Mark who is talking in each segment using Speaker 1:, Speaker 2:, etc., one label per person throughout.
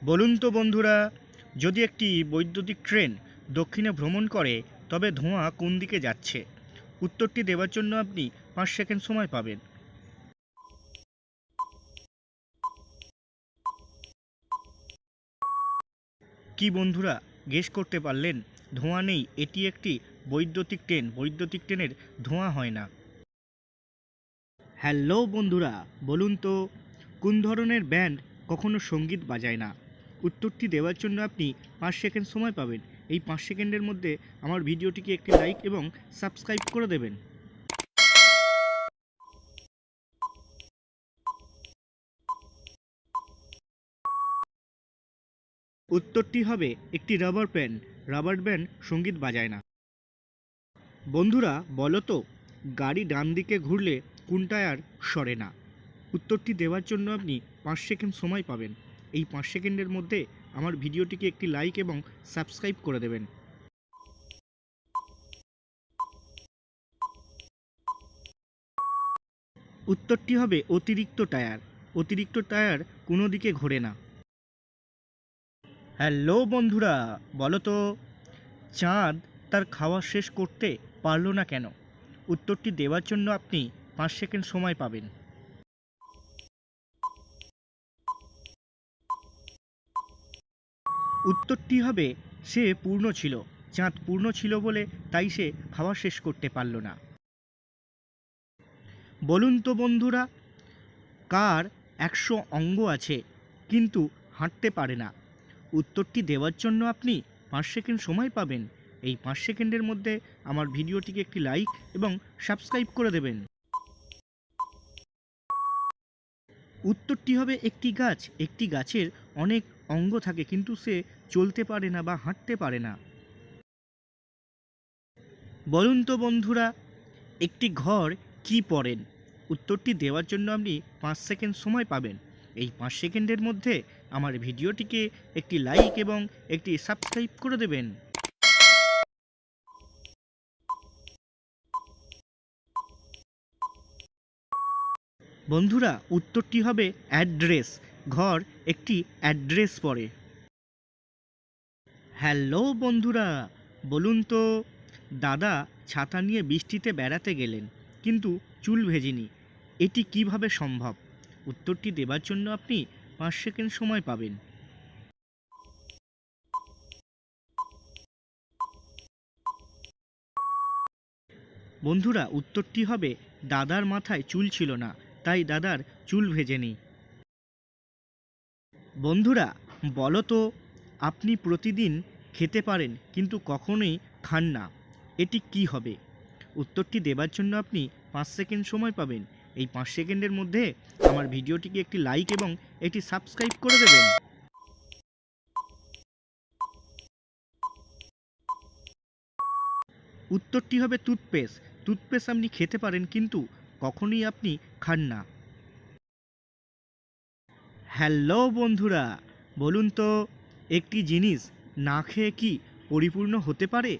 Speaker 1: বলুন তো বন্ধুরা, যদি একটি বৈদ্যুতিক ট্রেন দক্ষিণে ভ্রমণ করে তবে ধোঁয়া কোন দিকে যাচ্ছে? উত্তরটি দেওয়ার জন্য আপনি 5 সেকেন্ড সময় পাবেন। কি বন্ধুরা, গেস করতে পারলেন? ধোঁয়া নেই, এটি একটি বৈদ্যুতিক ট্রেন। বৈদ্যুতিক ট্রেনের ধোঁয়া হয় না। হ্যালো বন্ধুরা, বলুন তো কোন ধরনের ব্যান্ড কখনো সঙ্গীত বাজায় না? উত্তরটি দেওয়ার জন্য আপনি 5 সেকেন্ড সময় পাবেন। এই 5 সেকেন্ডের মধ্যে আমার ভিডিওটিকে একটি লাইক এবং সাবস্ক্রাইব করে দেবেন। উত্তরটি হবে একটি রাবার ব্যান্ড। রাবার ব্যান্ড সঙ্গীত বাজায় না। বন্ধুরা বলো তো, গাড়ি ডান দিকে ঘুরলে কোন টায়ার সরে না? উত্তরটি দেওয়ার জন্য আপনি 5 সেকেন্ড সময় পাবেন। এই 5 সেকেন্ডের মধ্যে আমার ভিডিওটিকে একটি লাইক এবং সাবস্ক্রাইব করে দেবেন। উত্তরটি হবে অতিরিক্ত টায়ার। অতিরিক্ত টায়ার কোনো দিকে ঘোরে না। হ্যালো বন্ধুরা, বলো তো চাঁদ তার খাওয়া শেষ করতে পারলো না কেন? উত্তরটি দেওয়ার জন্য আপনি 5 সেকেন্ড সময় পাবেন। উত্তরটি হবে সে পূর্ণ ছিল। চাঁদ পূর্ণ ছিল বলে তাই সে খাওয়া শেষ করতে পারল না। বলুন তো বন্ধুরা, কার 100 অঙ্গ আছে কিন্তু হাঁটতে পারে না? উত্তরটি দেওয়ার জন্য আপনি 5 সেকেন্ড সময় পাবেন। এই 5 সেকেন্ডের মধ্যে আমার ভিডিওটিকে একটি লাইক এবং সাবস্ক্রাইব করে দেবেন। উত্তরটি হবে একটি গাছ। একটি গাছের অনেক অঙ্গ থাকে কিন্তু সে চলতে পারে না বা হাঁটতে পারে না। বলুন তো বন্ধুরা, একটি ঘর কি পড়েন? উত্তরটি দেওয়ার জন্য আপনি 5 সেকেন্ড সময় পাবেন। এই 5 সেকেন্ডের মধ্যে আমার ভিডিওটিকে একটি লাইক এবং একটি সাবস্ক্রাইব করে দেবেন। বন্ধুরা উত্তরটি হবে অ্যাড্রেস। ঘর একটি অ্যাড্রেস পড়ে। হ্যালো বন্ধুরা, বলুন তো দাদা ছাতা নিয়ে বৃষ্টিতে বেড়াতে গেলেন কিন্তু চুল ভেজেনি, এটি কিভাবে সম্ভব? উত্তরটি দেবার জন্য আপনি 5 সেকেন্ড সময় পাবেন। বন্ধুরা উত্তরটি হবে দাদার মাথায় চুল ছিল না, তাই দাদার চুল ভেজেনি। বন্ধুরা বলো তো, আপনি প্রতিদিন খেতে পারেন কিন্তু কখনোই খান না, এটি কি হবে? উত্তরটি দেবার জন্য আপনি 5 সেকেন্ড সময় পাবেন। এই 5 সেকেন্ডের মধ্যে আমার ভিডিওটিকে একটি লাইক এবং একটি সাবস্ক্রাইব করে দেবেন। উত্তরটি হবে টুথপেস্ট। টুথপেস্ট আপনি খেতে পারেন কিন্তু কখনোই আপনি খান না। হ্যালো বন্ধুরা, বলুন তো একটি জিনিস না খেয়ে কি পরিপূর্ণ হতে পারে?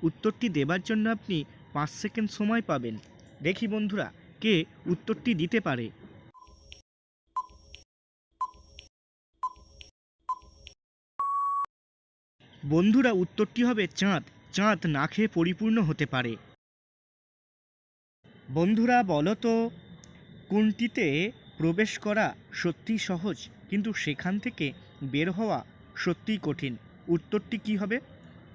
Speaker 1: উত্তরটি দেবার জন্য আপনি 5 সেকেন্ড সময় পাবেন। দেখি বন্ধুরা কে উত্তরটি দিতে পারে। বন্ধুরা উত্তরটি হবে চাঁদ। চাঁদ না খেয়ে পরিপূর্ণ হতে পারে। বন্ধুরা বলো তো, কোনটিতে প্রবেশ করা সত্যিই সহজ কিন্তু সেখান থেকে বের হওয়া সত্যিই কঠিন? উত্তরটি কি হবে?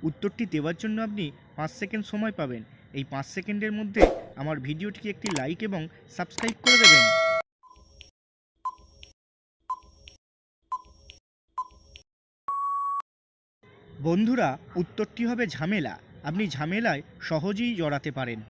Speaker 1: উত্তরটি দেওয়ার জন্য আপনি 5 সেকেন্ড সময় পাবেন। এই 5 সেকেন্ডের মধ্যে আমার ভিডিওটিকে একটি লাইক এবং সাবস্ক্রাইব করে দেবেন। বন্ধুরা উত্তরটি হবে ঝামেলা। আপনি ঝামেলায় সহজেই জড়াতে পারেন।